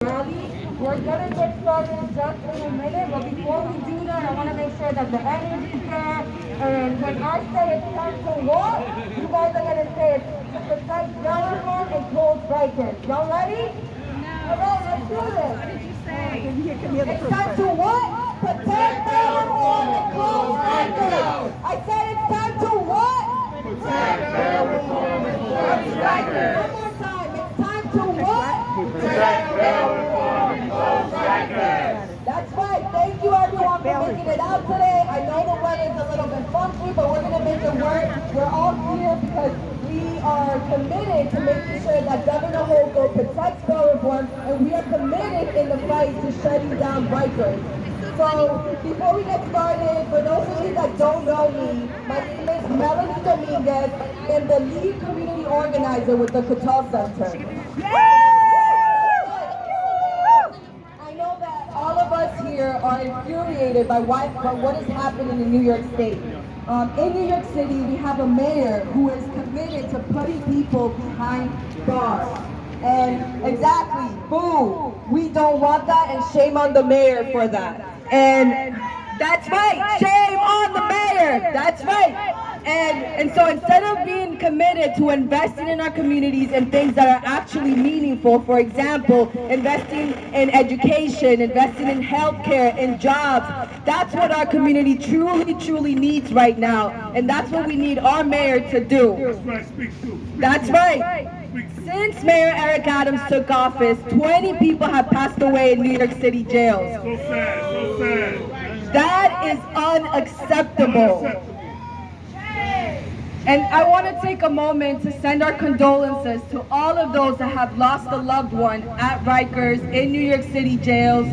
Rally. We're gonna get started just in a minute, but before we do that, I want to make sure that the energy's there. And when I say it's time to walk, you guys are gonna say it's to protect Delaware and close Rikers. Y'all ready? All right, let's do this. What did you say? It's time to what? Protect Delaware and close Rikers. I said it's time to what? Protect Delaware and close Rikers. One more time. It's time to what? Protect Delaware and close Rikers. That's right. Thank you everyone for making it out today. I know the weather's a little bit funky, but we're gonna make it work. We're all here because we are committed to making sure that Governor Hochul protects bail reform, and we are committed in the fight to shutting down Rikers. So before we get started, for those of you that don't know me, my name is Melanie Dominguez, and the lead community organizer with the Catal Center. I know that all of us here are infuriated by what is happening in New York State. In New York City, we have a mayor who is committed to putting people behind bars. And exactly, boo, we don't want that, and shame on the mayor for that. And that's right, shame on the mayor, that's right. And so instead of being committed to investing in our communities in things that are actually meaningful, for example, investing in education, investing in healthcare, in jobs, that's what our community truly needs right now. And that's what we need our mayor to do. That's right, speak to. That's right. Since Mayor Eric Adams took office, 20 people have passed away in New York City jails. So sad, so sad. That is unacceptable. And I want to take a moment to send our condolences to all of those that have lost a loved one at Rikers, in New York City jails.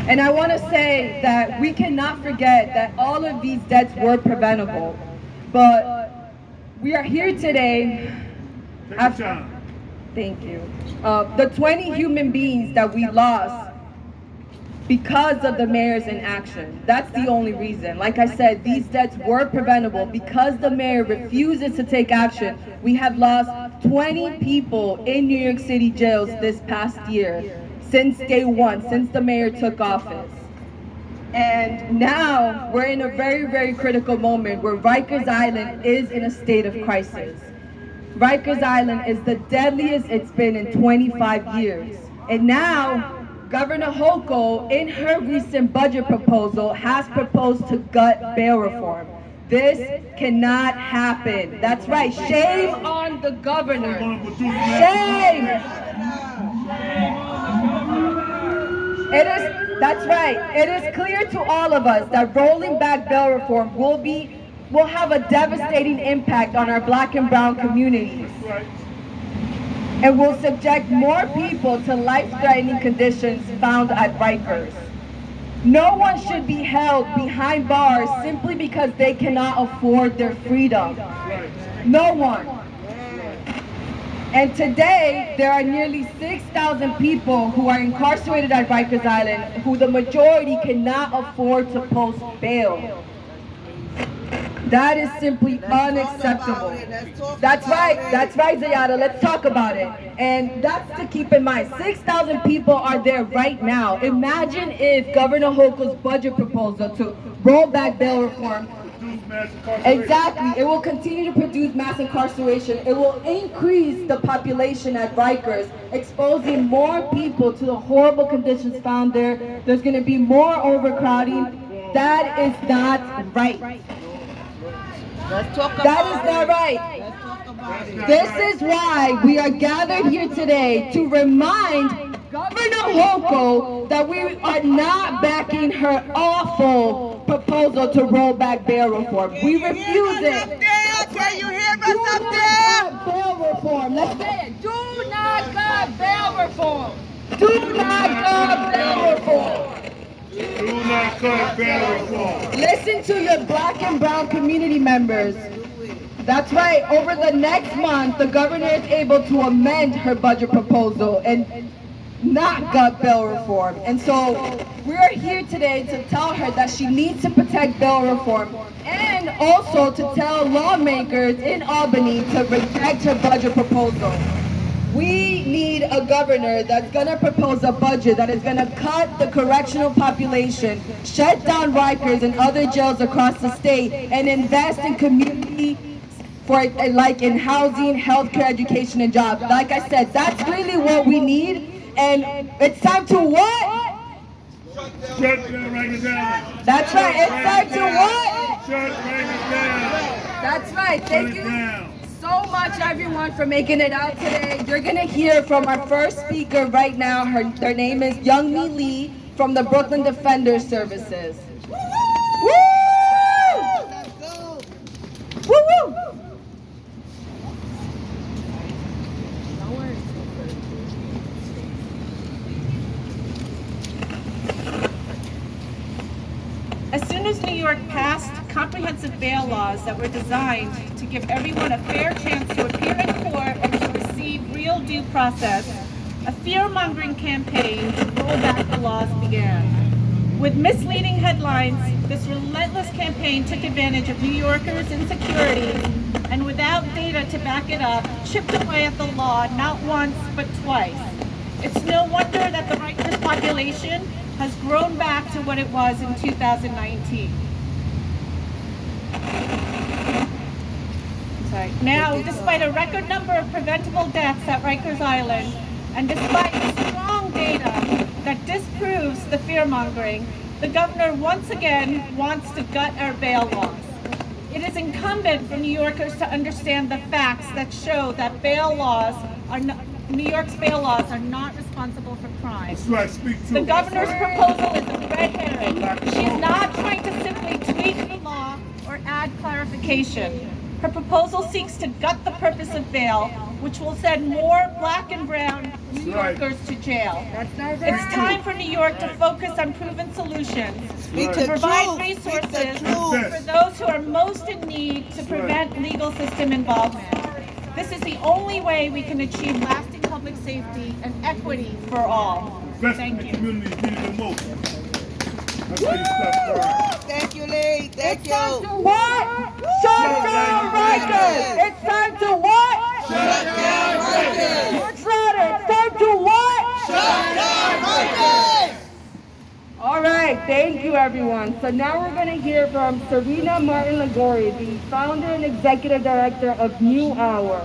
And I want to say that we cannot forget that all of these deaths were preventable. But we are here today after, thank you, the 20 human beings that we lost because of the mayor's inaction. That's the only reason. Like I said, these deaths were preventable because the mayor refuses to take action. We have lost 20 people in New York City jails this past year, since day one, since the mayor took office. And now we're in a very critical moment where Rikers Island is in a state of crisis. Rikers Island is the deadliest it's been in 25 years. And now, Governor Hochul, in her recent budget proposal, has proposed to gut bail reform. This cannot happen. That's right. Shame on the governor. Shame. That's right. It is clear to all of us that rolling back bail reform will have a devastating impact on our Black and brown communities. And will subject more people to life-threatening conditions found at Rikers. No one should be held behind bars simply because they cannot afford their freedom. No one. And today, there are nearly 6,000 people who are incarcerated at Rikers Island who the majority cannot afford to post bail. That is simply unacceptable. That's right, Zayada, let's talk about it. And that's to keep in mind. 6,000 people are there right now. Imagine if Governor Hochul's budget proposal to roll back bail reform, exactly, it will continue to produce mass incarceration. It will increase the population at Rikers, exposing more people to the horrible conditions found there. There's going to be more overcrowding. That is not right. That is not right. This is why we are gathered here today to remind Governor Hochul that we are not backing her awful proposal to roll back bail reform. We refuse it. Can you hear us up there? Do not bail reform. Let's say it. Do not cut bail reform. Do not cut bail reform. Do not cut bail reform. Listen to your Black and brown community members. That's right. Over the next month, the governor is able to amend her budget proposal. And not gut bail reform. And so we're here today to tell her that she needs to protect bail reform and also to tell lawmakers in Albany to reject her budget proposal. We need a governor that's going to propose a budget that is going to cut the correctional population, shut down Rikers and other jails across the state, and invest in community for like in housing, healthcare, education, and jobs. Like I said, that's really what we need. And it's time to what? Shut down, write it down. That's right. It's time to what? Shut, write it down. That's right. Shut Thank it you down. so much, everyone, for making it out today. You're going to hear from our first speaker right now. Her name is Youngmi Lee from the Brooklyn Defender Services. Woo! Woo! Woo! As soon as New York passed comprehensive bail laws that were designed to give everyone a fair chance to appear in court and to receive real due process, a fear-mongering campaign to roll back the laws began. With misleading headlines, this relentless campaign took advantage of New Yorkers' insecurities and without data to back it up, chipped away at the law not once but twice. It's no wonder that the Rikers population has grown back to what it was in 2019. Now, despite a record number of preventable deaths at Rikers Island, and despite strong data that disproves the fear-mongering, the governor once again wants to gut our bail laws. It is incumbent for New Yorkers to understand the facts that show that New York's bail laws are not responsible for crime. That's right, speak to The it. governor's proposal is a red herring. She's not trying to simply tweak the law or add clarification. Her proposal seeks to gut the purpose of bail, which will send more black and brown New Yorkers to jail. It's time for New York to focus on proven solutions, to provide resources for those who are most in need to prevent legal system involvement. This is the only way we can achieve lasting public safety and equity for all. Thank you. The community needs the most. That's how you stop crime. Thank you, Lee. Thank It's time to you. what? Shut down Rikers! It's time to what? Shut down Rikers! Much louder! It's time to what? Shut down Rikers! All right, thank you, everyone. So now we're going to hear from Serena Martin-Lagori, the founder and executive director of New Hour.